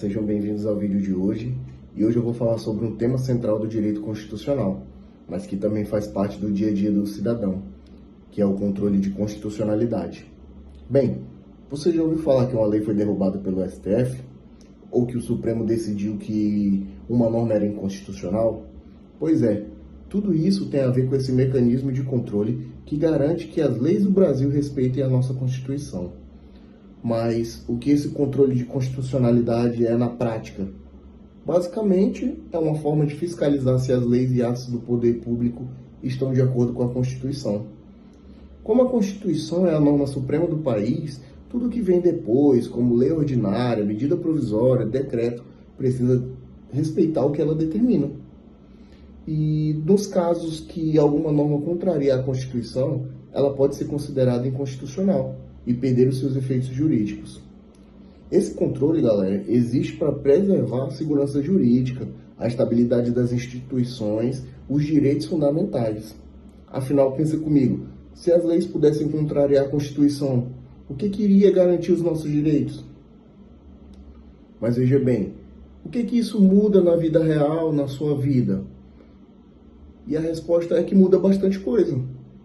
Sejam bem-vindos ao vídeo de hoje, e hoje eu vou falar sobre um tema central do direito constitucional, mas que também faz parte do dia a dia do cidadão, que é o controle de constitucionalidade. Bem, você já ouviu falar que uma lei foi derrubada pelo STF? Ou que o Supremo decidiu que uma norma era inconstitucional? Pois é, tudo isso tem a ver com esse mecanismo de controle que garante que as leis do Brasil respeitem a nossa Constituição. Mas o que esse controle de constitucionalidade é na prática? Basicamente, é uma forma de fiscalizar se as leis e atos do poder público estão de acordo com a Constituição. Como a Constituição é a norma suprema do país, tudo que vem depois, como lei ordinária, medida provisória, decreto, precisa respeitar o que ela determina. E nos casos que alguma norma contraria a Constituição, ela pode ser considerada inconstitucional e perder os seus efeitos jurídicos. Esse controle, galera, existe para preservar a segurança jurídica, a estabilidade das instituições, os direitos fundamentais. Afinal, pensa comigo, se as leis pudessem contrariar a Constituição, o que iria garantir os nossos direitos? Mas veja bem, o que isso muda na vida real, na sua vida? E a resposta é que muda bastante coisa.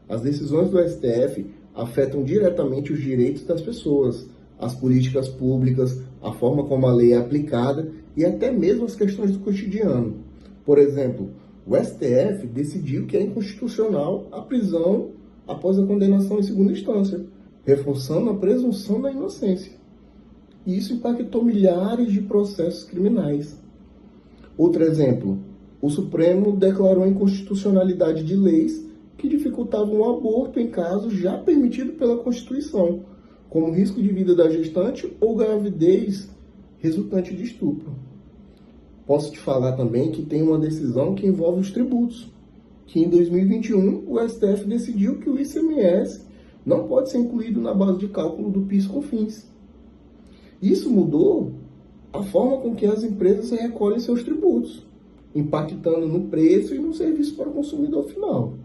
As decisões do STF afetam diretamente os direitos das pessoas, as políticas públicas, a forma como a lei é aplicada e até mesmo as questões do cotidiano. Por exemplo, o STF decidiu que é inconstitucional a prisão após a condenação em segunda instância, reforçando a presunção da inocência. E isso impactou milhares de processos criminais. Outro exemplo, o Supremo declarou a inconstitucionalidade de leis que dificultavam o aborto em casos já permitidos pela Constituição, como risco de vida da gestante ou gravidez resultante de estupro. Posso te falar também que tem uma decisão que envolve os tributos, que em 2021 o STF decidiu que o ICMS não pode ser incluído na base de cálculo do PIS/COFINS. Isso mudou a forma com que as empresas recolhem seus tributos, impactando no preço e no serviço para o consumidor final.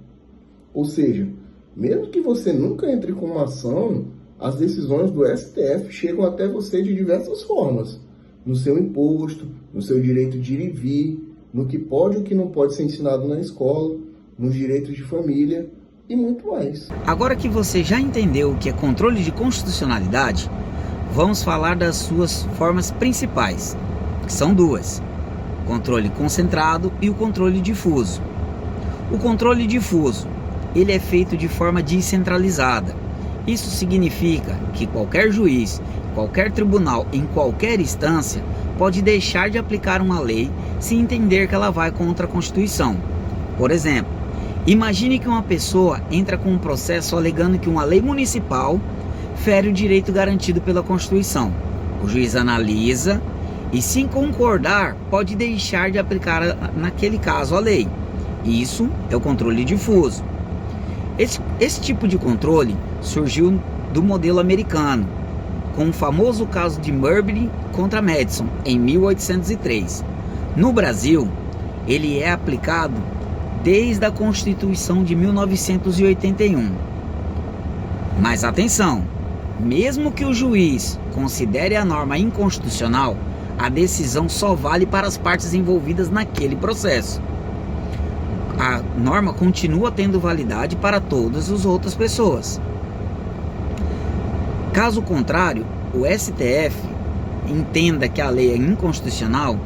Ou seja, mesmo que você nunca entre com uma ação, as decisões do STF chegam até você de diversas formas. No seu imposto, no seu direito de ir e vir, no que pode e o que não pode ser ensinado na escola, nos direitos de família e muito mais. Agora que você já entendeu o que é controle de constitucionalidade, vamos falar das suas formas principais, que são duas: o controle concentrado e o controle difuso. O controle difuso, ele é feito de forma descentralizada. Isso significa que qualquer juiz, qualquer tribunal, em qualquer instância, pode deixar de aplicar uma lei se entender que ela vai contra a Constituição. Por exemplo, imagine que uma pessoa entra com um processo alegando que uma lei municipal fere o direito garantido pela Constituição. O juiz analisa e, se concordar, pode deixar de aplicar naquele caso a lei. Isso é o controle difuso. Esse tipo de controle surgiu do modelo americano, com o famoso caso de Marbury contra Madison, em 1803. No Brasil, ele é aplicado desde a Constituição de 1981. Mas atenção, mesmo que o juiz considere a norma inconstitucional, a decisão só vale para as partes envolvidas naquele processo. A norma continua tendo validade para todas as outras pessoas. Caso contrário, o STF entenda que a lei é inconstitucional,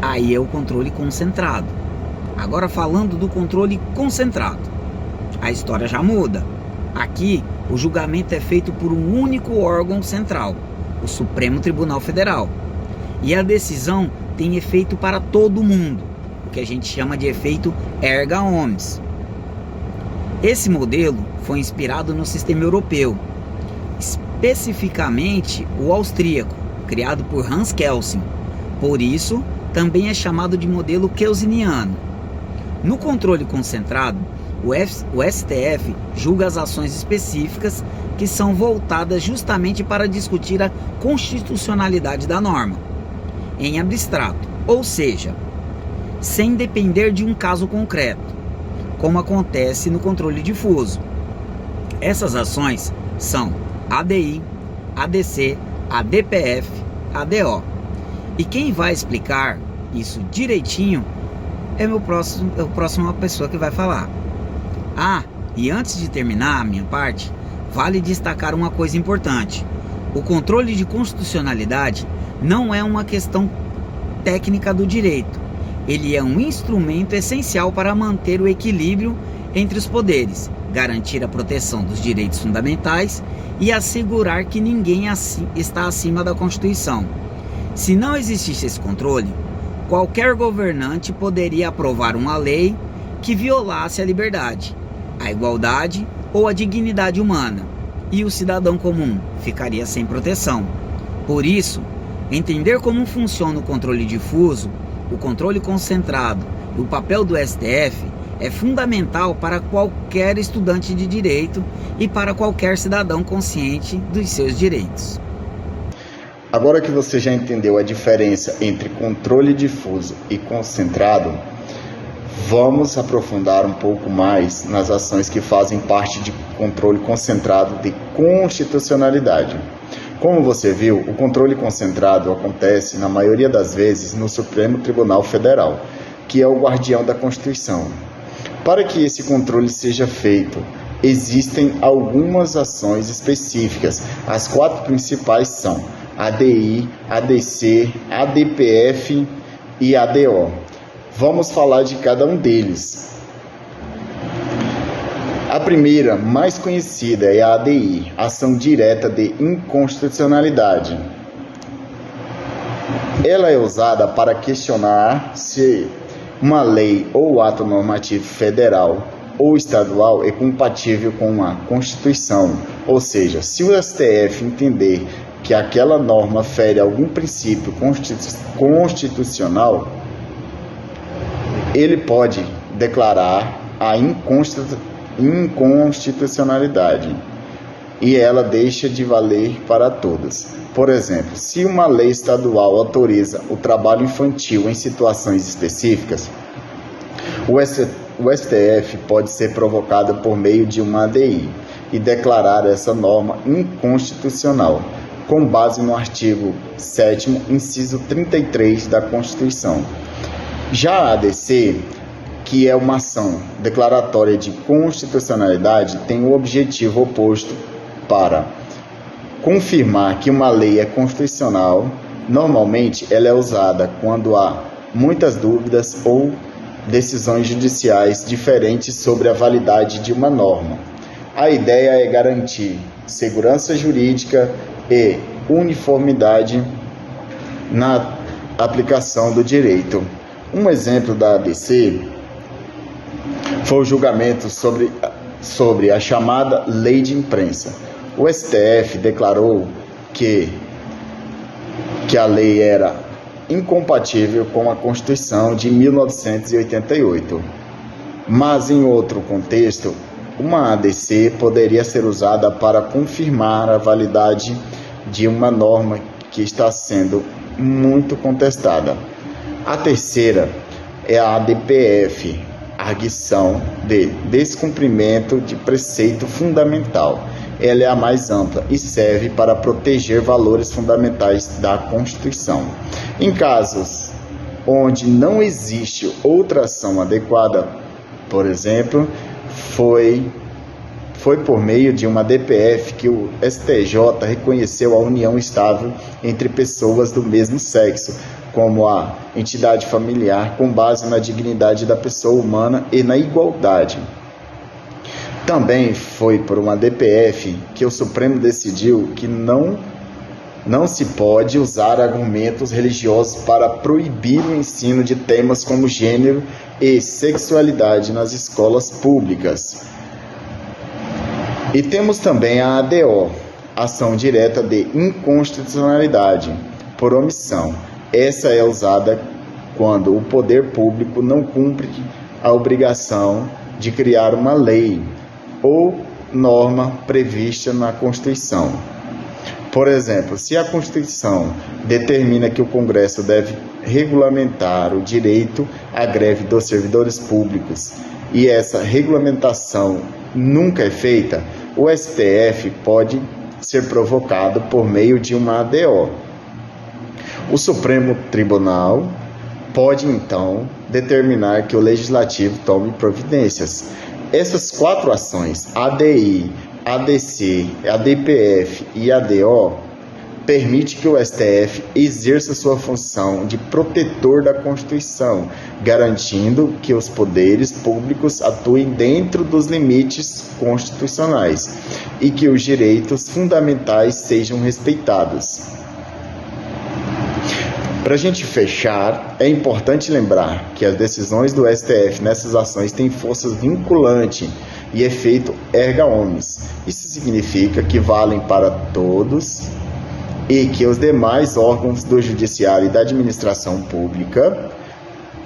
aí é o controle concentrado. Agora, falando do controle concentrado, a história já muda. Aqui, o julgamento é feito por um único órgão central, o Supremo Tribunal Federal. E a decisão tem efeito para todo mundo, que a gente chama de efeito erga omnes. Esse modelo foi inspirado no sistema europeu, especificamente o austríaco, criado por Hans Kelsen. Por isso, também é chamado de modelo kelseniano. No controle concentrado, o STF julga as ações específicas que são voltadas justamente para discutir a constitucionalidade da norma, em abstrato, ou seja, sem depender de um caso concreto, como acontece no controle difuso. Essas ações são ADI, ADC, ADPF, ADO. E quem vai explicar isso direitinho é a próxima pessoa que vai falar. E antes de terminar a minha parte, vale destacar uma coisa importante. O controle de constitucionalidade não é uma questão técnica do direito. Ele é um instrumento essencial para manter o equilíbrio entre os poderes, garantir a proteção dos direitos fundamentais e assegurar que ninguém está acima da Constituição. Se não existisse esse controle, qualquer governante poderia aprovar uma lei que violasse a liberdade, a igualdade ou a dignidade humana, e o cidadão comum ficaria sem proteção. Por isso, entender como funciona o controle difuso, o controle concentrado e o papel do STF é fundamental para qualquer estudante de direito e para qualquer cidadão consciente dos seus direitos. Agora que você já entendeu a diferença entre controle difuso e concentrado, vamos aprofundar um pouco mais nas ações que fazem parte de controle concentrado de constitucionalidade. Como você viu, o controle concentrado acontece, na maioria das vezes, no Supremo Tribunal Federal, que é o guardião da Constituição. Para que esse controle seja feito, existem algumas ações específicas. As 4 principais são ADI, ADC, ADPF e ADO. Vamos falar de cada um deles. A primeira, mais conhecida, é a ADI, Ação Direta de Inconstitucionalidade. Ela é usada para questionar se uma lei ou ato normativo federal ou estadual é compatível com a Constituição, ou seja, se o STF entender que aquela norma fere algum princípio constitucional, ele pode declarar a inconstitucionalidade e ela deixa de valer para todas. Por exemplo, se uma lei estadual autoriza o trabalho infantil em situações específicas, o STF pode ser provocado por meio de uma ADI e declarar essa norma inconstitucional, com base no artigo 7º, inciso 33 da Constituição. Já a ADC, que é uma ação declaratória de constitucionalidade, tem o objetivo oposto para confirmar que uma lei é constitucional. Normalmente, ela é usada quando há muitas dúvidas ou decisões judiciais diferentes sobre a validade de uma norma. A ideia é garantir segurança jurídica e uniformidade na aplicação do direito. Um exemplo da ADC foi o julgamento sobre a chamada Lei de Imprensa. O STF declarou que a lei era incompatível com a Constituição de 1988. Mas, em outro contexto, uma ADC poderia ser usada para confirmar a validade de uma norma que está sendo muito contestada. A terceira é a ADPF, Arguição de Descumprimento de Preceito Fundamental. Ela é a mais ampla e serve para proteger valores fundamentais da Constituição. Em casos onde não existe outra ação adequada, por exemplo, foi por meio de uma DPF que o STJ reconheceu a união estável entre pessoas do mesmo sexo, como a entidade familiar, com base na dignidade da pessoa humana e na igualdade. Também foi por uma DPF que o Supremo decidiu que não se pode usar argumentos religiosos para proibir o ensino de temas como gênero e sexualidade nas escolas públicas. E temos também a ADO, Ação Direta de Inconstitucionalidade, por omissão. Essa é usada quando o poder público não cumpre a obrigação de criar uma lei ou norma prevista na Constituição. Por exemplo, se a Constituição determina que o Congresso deve regulamentar o direito à greve dos servidores públicos e essa regulamentação nunca é feita, o STF pode ser provocado por meio de uma ADO. O Supremo Tribunal pode, então, determinar que o Legislativo tome providências. Essas 4 ações, ADI, ADC, ADPF e ADO, permite que o STF exerça sua função de protetor da Constituição, garantindo que os poderes públicos atuem dentro dos limites constitucionais e que os direitos fundamentais sejam respeitados. Para a gente fechar, é importante lembrar que as decisões do STF nessas ações têm força vinculante e efeito erga omnes. Isso significa que valem para todos e que os demais órgãos do Judiciário e da Administração Pública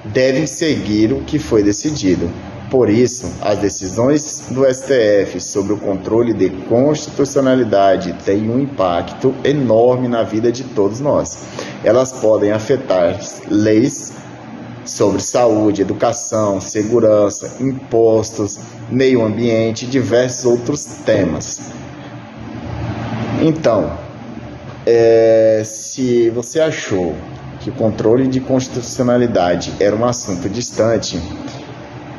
devem seguir o que foi decidido. Por isso, as decisões do STF sobre o controle de constitucionalidade têm um impacto enorme na vida de todos nós. Elas podem afetar leis sobre saúde, educação, segurança, impostos, meio ambiente e diversos outros temas. Então, se você achou que o controle de constitucionalidade era um assunto distante,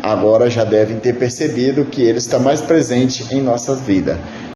agora já devem ter percebido que ele está mais presente em nossas vidas.